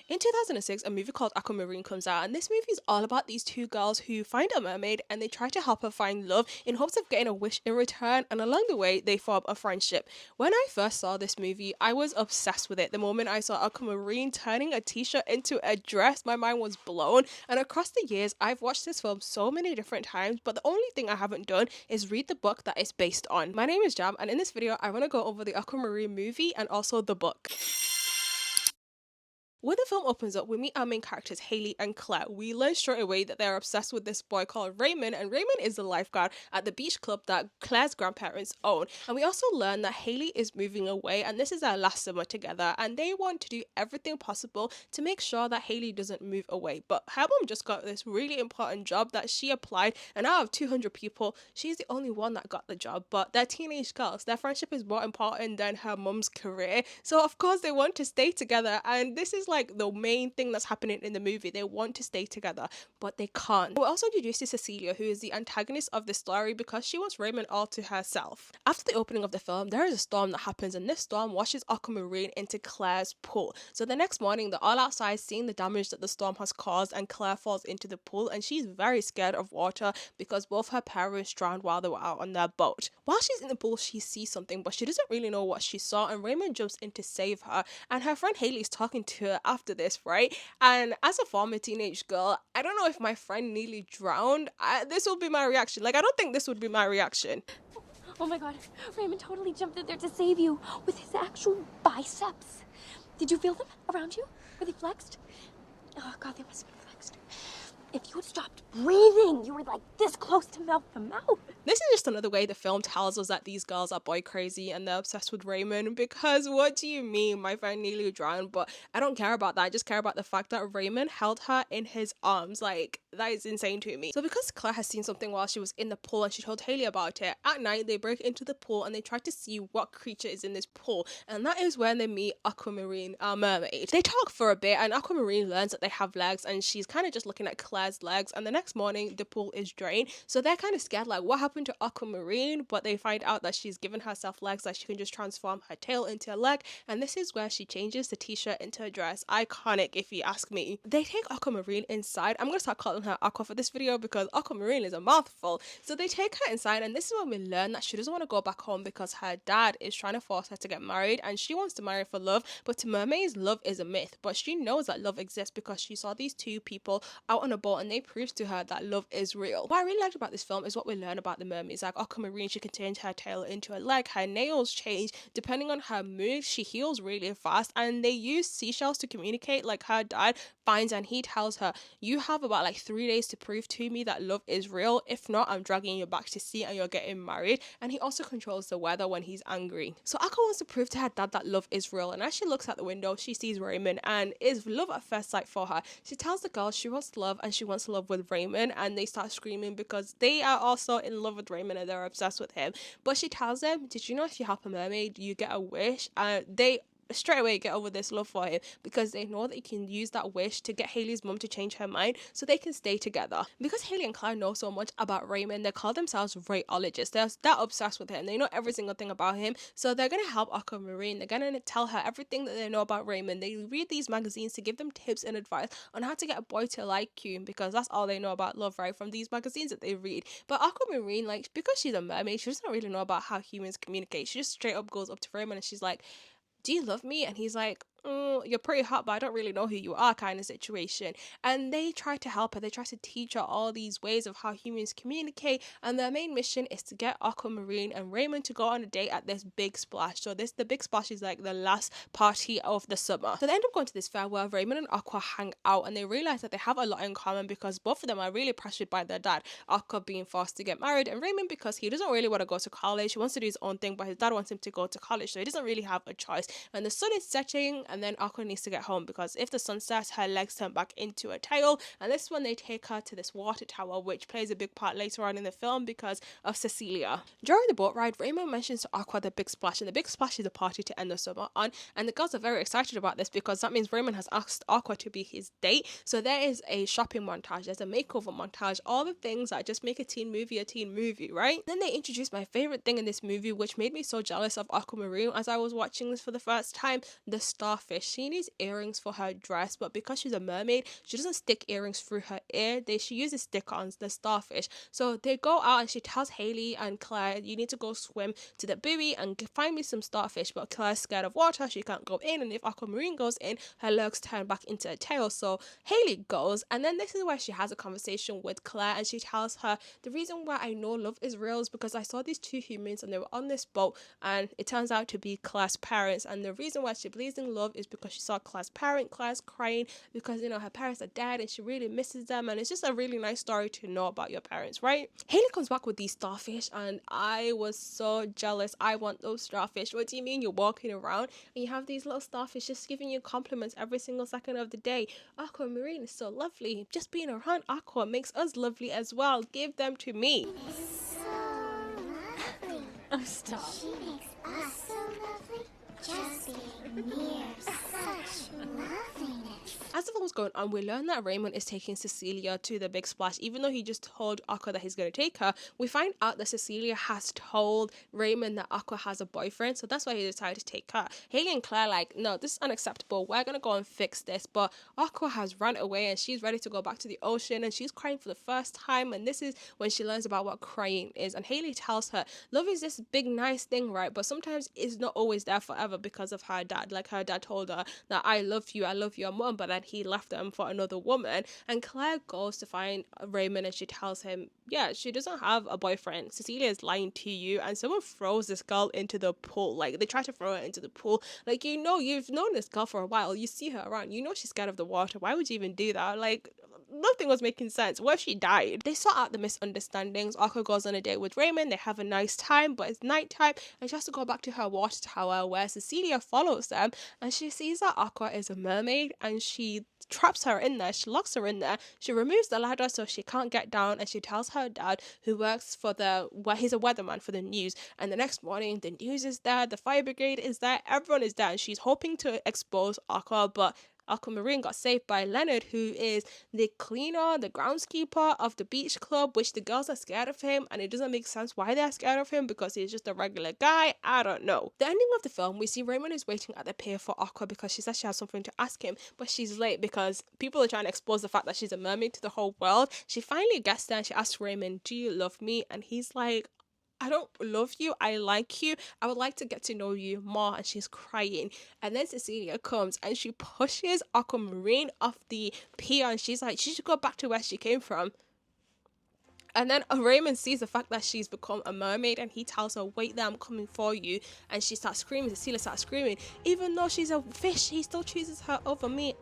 In 2006, a movie called Aquamarine comes out, and this movie is all about these two girls who find a mermaid and they try to help her find love in hopes of getting a wish in return, and along the way, they form a friendship. When I first saw this movie, I was obsessed with it. The moment I saw Aquamarine turning a t-shirt into a dress, my mind was blown, and across the years, I've watched this film so many different times, but the only thing I haven't done is read the book that it's based on. My name is Jam, and in this video, I want to go over the Aquamarine movie and also the book. When the film opens up, we meet our main characters, Haley and Claire. We learn straight away that they're obsessed with this boy called Raymond, and Raymond is the lifeguard at the beach club that Claire's grandparents own. And we also learn that Haley is moving away, and this is their last summer together, and they want to do everything possible to make sure that Haley doesn't move away. But her mom just got this really important job that she applied, and out of 200 people, she's the only one that got the job. But they're teenage girls. Their friendship is more important than her mom's career. So of course they want to stay together, and this is like the main thing that's happening in the movie. They want to stay together, but they can't. We're also introduced to Cecilia, who is the antagonist of the story because she wants Raymond all to herself. After the opening of the film, there is a storm that happens, and this storm washes Aquamarine into Claire's pool. So the next morning, they're all outside seeing the damage that the storm has caused, and Claire falls into the pool, and she's very scared of water because both her parents drowned while they were out on their boat. While she's in the pool, she sees something, but she doesn't really know what she saw, and Raymond jumps in to save her, and her friend Haley's talking to her after this, right? And as a former teenage girl, I don't know if my friend nearly drowned. This will be my reaction. Like, I don't think this would be my reaction. Oh my god, Raymond totally jumped in there to save you with his actual biceps. Did you feel them around you? Were they flexed? Oh god, they must have been flexed. If you had stopped breathing, you were like this close to mouth to mouth. This is just another way the film tells us that these girls are boy crazy and they're obsessed with Raymond, because what do you mean my friend nearly drowned? But I don't care about that. I just care about the fact that Raymond held her in his arms. Like, that is insane to me. So because Claire has seen something while she was in the pool and she told Haley about it, at night they break into the pool and they try to see what creature is in this pool, and that is when they meet Aquamarine, our mermaid. They talk for a bit and Aquamarine learns that they have legs, and she's kind of just looking at Claire's legs, and the next morning the pool is drained, so they're kind of scared, like what happened to Aquamarine? But they find out that she's given herself legs, that she can just transform her tail into a leg, and this is where she changes the t-shirt into a dress. Iconic, if you ask me. They take Aquamarine inside. I'm gonna start calling her Aqua for this video because Aquamarine is a mouthful. So they take her inside, and this is when we learn that she doesn't want to go back home because her dad is trying to force her to get married, and she wants to marry for love. But to mermaids, love is a myth, but she knows that love exists because she saw these two people out on a boat and they proved to her that love is real. What I really liked about this film is what we learn about the mermaids. Like Aquamarine, she can change her tail into a leg, her nails change depending on her mood, she heals really fast, and they use seashells to communicate. Like her dad finds and he tells her, you have about like 3 days to prove to me that love is real. If not, I'm dragging you back to sea and you're getting married. And he also controls the weather when he's angry. So Aqua wants to prove to her dad that love is real, and as she looks out the window, she sees Raymond, and it's love at first sight for her. She tells the girl she wants love, and she wants love with Raymond, and they start screaming because they are also in love with Raymond and they're obsessed with him. But she tells them, did you know if you help a mermaid, you get a wish? And they straight away get over this love for him because they know that you can use that wish to get Haley's mum to change her mind so they can stay together. Because Haley and Claire know so much about Raymond, they call themselves rayologists. They're obsessed with him. They know every single thing about him, so they're gonna help Aquamarine. They're gonna tell her everything that they know about Raymond. They read these magazines to give them tips and advice on how to get a boy to like you, because that's all they know about love, right, from these magazines that they read. But Aquamarine, like, because she's a mermaid, she doesn't really know about how humans communicate. She just straight up goes up to Raymond and she's like, do you love me? And he's like, you're pretty hot, but I don't really know who you are, kind of situation. And they try to help her. They try to teach her all these ways of how humans communicate, and their main mission is to get Aquamarine and Raymond to go on a date at this big splash. So the big splash is like the last party of the summer. So they end up going to this fair where Raymond and Aqua hang out, and they realize that they have a lot in common because both of them are really pressured by their dad. Aqua being forced to get married, and Raymond because he doesn't really want to go to college. He wants to do his own thing, but his dad wants him to go to college, so he doesn't really have a choice. And the sun is setting, and then Aqua needs to get home because if the sun sets, her legs turn back into a tail. And this is when they take her to this water tower, which plays a big part later on in the film because of Cecilia. During the boat ride, Raymond mentions to Aqua the big splash, and the big splash is a party to end the summer on, and the girls are very excited about this because that means Raymond has asked Aqua to be his date. So there is a shopping montage, there's a makeover montage, all the things that just make a teen movie, right? Then they introduced my favorite thing in this movie, which made me so jealous of Aquamarine as I was watching this for the first time, the starfish starfish. She needs earrings for her dress, but because she's a mermaid, she doesn't stick earrings through her ear. She uses stick-ons, the starfish. So they go out and she tells Haley and Claire, you need to go swim to the buoy and find me some starfish. But Claire's scared of water, she can't go in, and if Aquamarine goes in, her legs turn back into a tail. So Haley goes, and then this is where she has a conversation with Claire, and she tells her, the reason why I know love is real is because I saw these two humans and they were on this boat, and it turns out to be Claire's parents. And the reason why she believes in love is because she saw Claire's crying because, you know, her parents are dead and she really misses them. And it's just a really nice story to know about your parents, right? Haley comes back with these starfish, and I was so jealous. I want those starfish. What do you mean you're walking around and you have these little starfish just giving you compliments every single second of the day? Aquamarine is so lovely. Just being around Aqua makes us lovely as well. Give them to me. So lovely. Oh, stop. She makes us so lovely. Just being near such loveliness. As the film's going on, we learn that Raymond is taking Cecilia to the big splash. Even though he just told Aqua that he's going to take her, we find out that Cecilia has told Raymond that Aqua has a boyfriend, so that's why he decided to take her. Haley and Claire like, no, this is unacceptable. We're going to go and fix this. But Aqua has run away and she's ready to go back to the ocean, and she's crying for the first time, and this is when she learns about what crying is. And Haley tells her, love is this big nice thing, right? But sometimes it's not always there forever because of her dad. Like, her dad told her that I love you, your mom, but then he left them for another woman. And Claire goes to find Raymond and she tells him, yeah, she doesn't have a boyfriend. Cecilia is lying to you. And someone throws this girl into the pool. Like, they try to throw her into the pool. Like, you know, you've known this girl for a while. You see her around. You know she's scared of the water. Why would you even do that? Like, nothing was making sense. What if she died? They sort out the misunderstandings. Aqua goes on a date with Raymond. They have a nice time, but it's nighttime and she has to go back to her water tower, where Cecilia follows them, and she sees that Aqua is a mermaid and she traps her in there. She locks her in there. She removes the ladder so she can't get down, and she tells her dad, who works for he's a weatherman for the news. And the next morning, the news is there, the fire brigade is there, everyone is there, and she's hoping to expose Aqua, but Aquamarine got saved by Leonard, who is the cleaner, the groundskeeper of the beach club, which the girls are scared of him, and it doesn't make sense why they're scared of him because he's just a regular guy. I don't know. The ending of the film, we see Raymond is waiting at the pier for Aqua because she says she has something to ask him, but she's late because people are trying to expose the fact that she's a mermaid to the whole world. She finally gets there and she asks Raymond, do you love me? And he's like, I don't love you, I like you, I would like to get to know you more. And she's crying, and then Cecilia comes and she pushes Aquamarine off the pier, and she's like, she should go back to where she came from. And then Raymond sees the fact that she's become a mermaid, and he tells her, wait there, I'm coming for you. And she starts screaming. Cecilia starts screaming. Even though she's a fish, he still chooses her over me.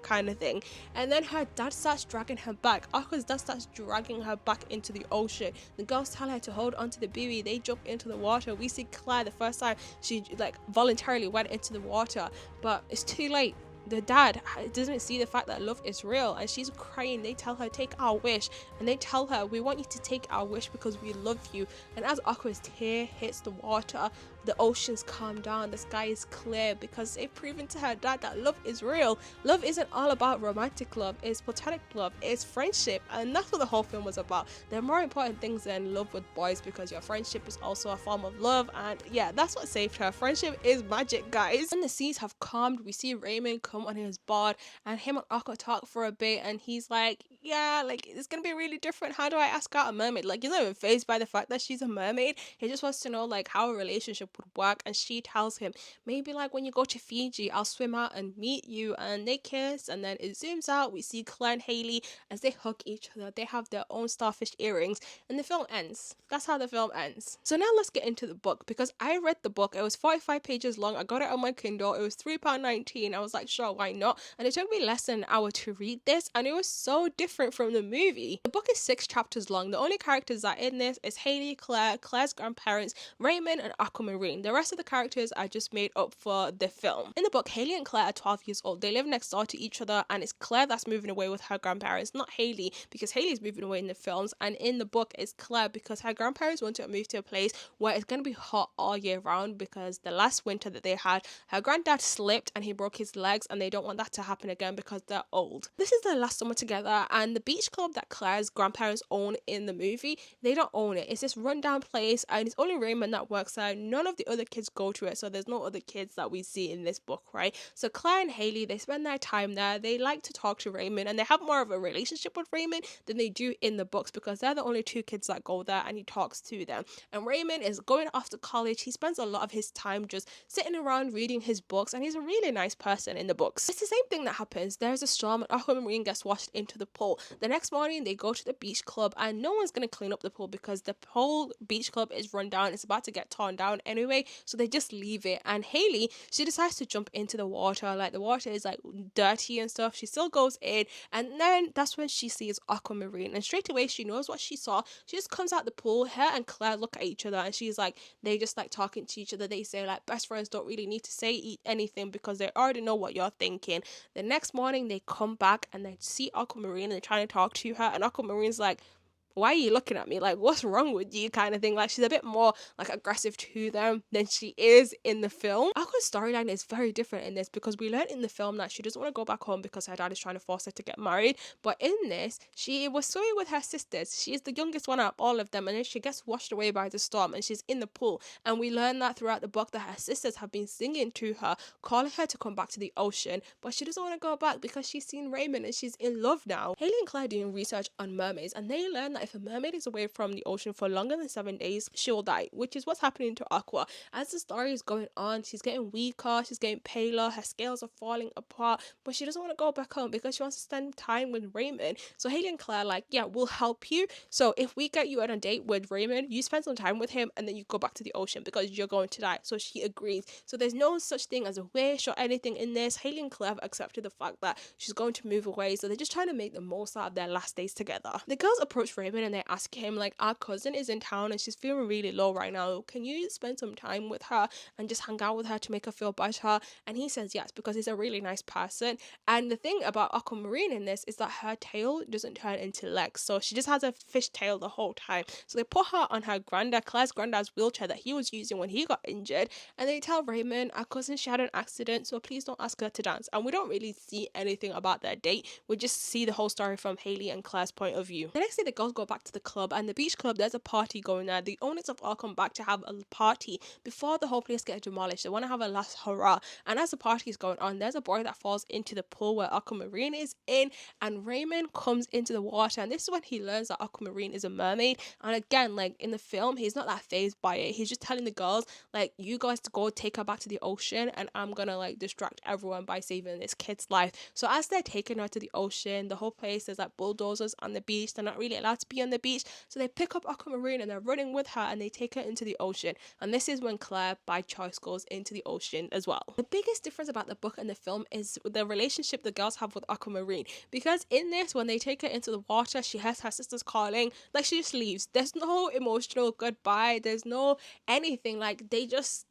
Kind of thing. And then her dad starts dragging her back. Aqua's dad starts dragging her back into the ocean. The girls tell her to hold onto the buoy. They jump into the water. We see Claire the first time she voluntarily went into the water, but it's too late. The dad doesn't see the fact that love is real, and she's crying. They tell her, take our wish, and they tell her, we want you to take our wish because we love you. And as Aqua's tear hits the water, the oceans calm down, the sky is clear, because they've proven to her dad that love is real. Love isn't all about romantic love, it's platonic love, it's friendship, and that's what the whole film was about. There are more important things than love with boys, because your friendship is also a form of love. And yeah, that's what saved her. Friendship is magic, guys. When the seas have calmed, we see Raymond come on his board, and him and Aqua talk for a bit, and he's like, yeah, like, it's gonna be really different. How do I ask out a mermaid? Like, he's not even fazed by the fact that she's a mermaid. He just wants to know like how a relationship would work. And she tells him, maybe like when you go to Fiji, I'll swim out and meet you. And they kiss, and then it zooms out, we see Claire and Haley as they hug each other. They have their own starfish earrings, and the film ends. That's how the film ends. So now let's get into the book, because I read the book. It was 45 pages long. I got it on my Kindle. It was £3.19. I was like, sure, why not? And it took me less than an hour to read this, and it was so different from the movie. The book is 6 chapters long. The only characters that are in this is Haley, Claire, Claire's grandparents, Raymond, and Aquamarine. The rest of the characters are just made up for the film. In the book, Haley and Claire are 12 years old. They live next door to each other, and it's Claire that's moving away with her grandparents, not Haley, because Haley's moving away in the films. And in the book, it's Claire, because her grandparents want to move to a place where it's going to be hot all year round, because the last winter that they had, her granddad slipped and he broke his legs, and they don't want that to happen again because they're old. This is their last summer together, and the beach club that Claire's grandparents own in the movie, they don't own it. It's this rundown place, and it's only Raymond that works there. None of of the other kids go to it, so there's no other kids that we see in this book, right? So Claire and Haley, they spend their time there. They like to talk to Raymond, and they have more of a relationship with Raymond than they do in the books, because they're the only two kids that go there, and he talks to them. And Raymond is going off to college. He spends a lot of his time just sitting around reading his books, and he's a really nice person in the books. It's the same thing that happens. There's a storm, and Aquamarine gets washed into the pool. The next morning, they go to the beach club, and no one's going to clean up the pool because the whole beach club is run down. It's about to get torn down anyway, so they just leave it. And Haley, she decides to jump into the water. Like, the water is like dirty and stuff. She still goes in, and then that's when she sees Aquamarine, and straight away she knows what she saw. She just comes out the pool. Her and Claire look at each other, and she's like, they just like talking to each other. They say like best friends don't really need to say anything because they already know what you're thinking. The next morning they come back and they see Aquamarine and they're trying to talk to her, and Aquamarine's like, why are you looking at me? Like, what's wrong with you? Kind of thing. Like, she's a bit more like aggressive to them than she is in the film. Aqua's storyline is very different in this, because we learned in the film that she doesn't want to go back home because her dad is trying to force her to get married. But in this, she was swimming with her sisters. She is the youngest one out of all of them, and then she gets washed away by the storm and she's in the pool. And we learn that throughout the book that her sisters have been singing to her, calling her to come back to the ocean, but she doesn't want to go back because she's seen Raymond and she's in love now. Haley and Claire doing research on mermaids, and they learn that if a mermaid is away from the ocean for longer than 7 days, she will die, which is what's happening to Aqua. As the story is going on, she's getting weaker, she's getting paler, her scales are falling apart, but she doesn't want to go back home because she wants to spend time with Raymond. So Haley and Claire like, yeah, we'll help you. So if we get you on a date with Raymond, you spend some time with him and then you go back to the ocean because you're going to die. So she agrees. So there's no such thing as a wish or anything in this. Haley and Claire have accepted the fact that she's going to move away, so they're just trying to make the most out of their last days together. The girls approach Raymond and they ask him like, our cousin is in town and she's feeling really low right now. Can you spend some time with her and just hang out with her to make her feel better? And he says yes, because he's a really nice person. And the thing about Aquamarine in this is that her tail doesn't turn into legs, so she just has a fish tail the whole time. So they put her on her Claire's granddad's wheelchair that he was using when he got injured, and they tell Raymond, our cousin, she had an accident, so please don't ask her to dance. And we don't really see anything about their date. We just see the whole story from Haley and Claire's point of view. The next day the girls go back to the club, and the beach club, there's a party going there. The owners have all come back to have a party before the whole place gets demolished. They want to have a last hurrah. And as the party is going on, there's a boy that falls into the pool where Aquamarine is in, and Raymond comes into the water, and this is when he learns that Aquamarine is a mermaid. And again, like in the film, he's not that phased by it. He's just telling the girls like, you guys to go take her back to the ocean, and I'm gonna like distract everyone by saving this kid's life. So as they're taking her to the ocean, the whole place, there's like bulldozers on the beach. They're not really allowed to be on the beach, so they pick up Aquamarine and they're running with her and they take her into the ocean. And this is when Claire by choice goes into the ocean as well. The biggest difference about the book and the film is the relationship the girls have with Aquamarine, because in this, when they take her into the water, she has her sisters calling, like she just leaves. There's no emotional goodbye, there's no anything. Like, they just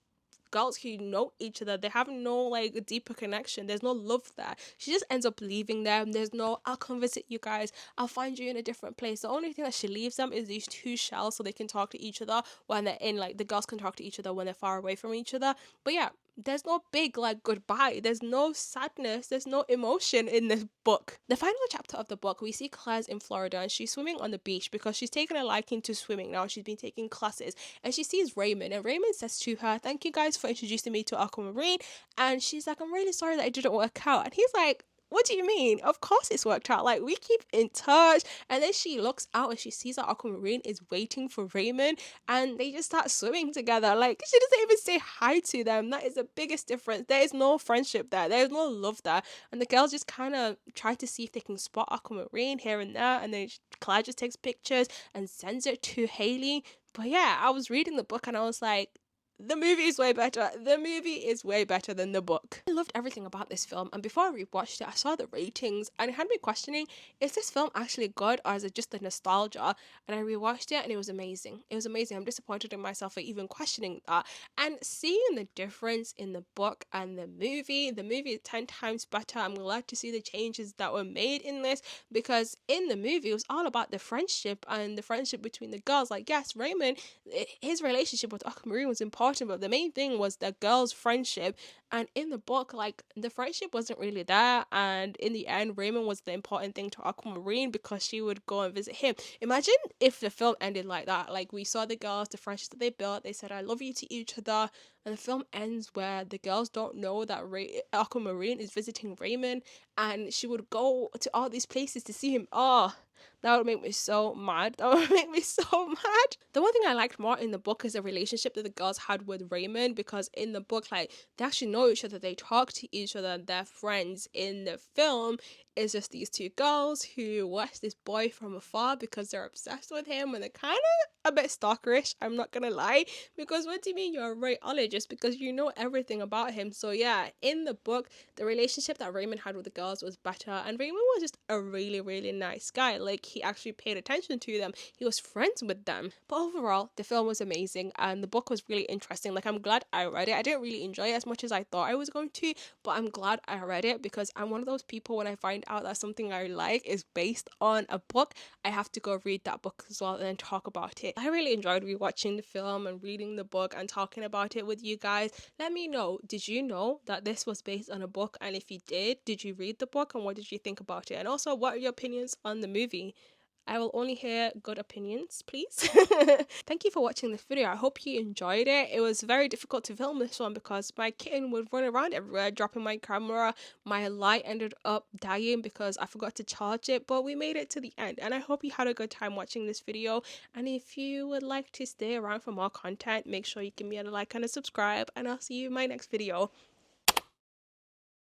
girls who know each other, they have no like deeper connection, there's no love there. She just ends up leaving them. There's no, I'll come visit you guys, I'll find you in a different place. The only thing that she leaves them is these two shells so they can talk to each other when they're in, like the girls can talk to each other when they're far away from each other. But yeah, there's no big like goodbye, there's no sadness, there's no emotion in this book. The final chapter of the book, we see Claire's in Florida and she's swimming on the beach because she's taken a liking to swimming now. She's been taking classes, and she sees Raymond, and Raymond says to her, thank you guys for introducing me to Aquamarine. And she's like, I'm really sorry that it didn't work out. And he's like, what do you mean? Of course it's worked out. Like, we keep in touch. And then she looks out and she sees that Aquamarine is waiting for Raymond, and they just start swimming together. Like, she doesn't even say hi to them. That is the biggest difference. There is no friendship there. There is no love there. And the girls just kind of try to see if they can spot Aquamarine here and there. And then Claire just takes pictures and sends it to Haley. But yeah, I was reading the book and I was like, the movie is way better. The movie is way better than the book. I loved everything about this film, and before I rewatched it, I saw the ratings and it had me questioning, is this film actually good or is it just the nostalgia? And I rewatched it and it was amazing. It was amazing. I'm disappointed in myself for even questioning that. And seeing the difference in the book and the movie is 10 times better. I'm glad to see the changes that were made in this, because in the movie it was all about the friendship and the friendship between the girls. Like, yes, Raymond, his relationship with Aquamarine was important, important, but the main thing was the girls' friendship. And in the book, like, the friendship wasn't really there. And in the end, Raymond was the important thing to Aquamarine because she would go and visit him. Imagine if the film ended like that. Like, we saw the girls, the friendship that they built, they said, I love you to each other. And the film ends where the girls don't know that Aquamarine is visiting Raymond, and she would go to all these places to see him. Oh, that would make me so mad. That would make me so mad. The one thing I liked more in the book is the relationship that the girls had with Raymond, because in the book, like, they actually know each other, they talk to each other, they're friends. In the film, it's just these two girls who watch this boy from afar because they're obsessed with him, and they're kind of a bit stalkerish, I'm not gonna lie, because what do you mean you're a radiologist? Because you know everything about him. So yeah, in the book, the relationship that Raymond had with the girls was better, and Raymond was just a really, really nice guy. Like, he actually paid attention to them, he was friends with them. But overall, the film was amazing, and the book was really interesting. Like, I'm glad I read it. I didn't really enjoy it as much as I thought I was going to, but I'm glad I read it, because I'm one of those people, when I find out that something I like is based on a book, I have to go read that book as well and then talk about it. I really enjoyed rewatching the film and reading the book and talking about it with you guys. Let me know, did you know that this was based on a book? And if you did you read the book, and what did you think about it? And also, what are your opinions on the movie? I will only hear good opinions, please. Thank you for watching this video. I hope you enjoyed it. It was very difficult to film this one because my kitten would run around everywhere, dropping my camera. My light ended up dying because I forgot to charge it, but we made it to the end, and I hope you had a good time watching this video. And if you would like to stay around for more content, make sure you give me a like and a subscribe, and I'll see you in my next video.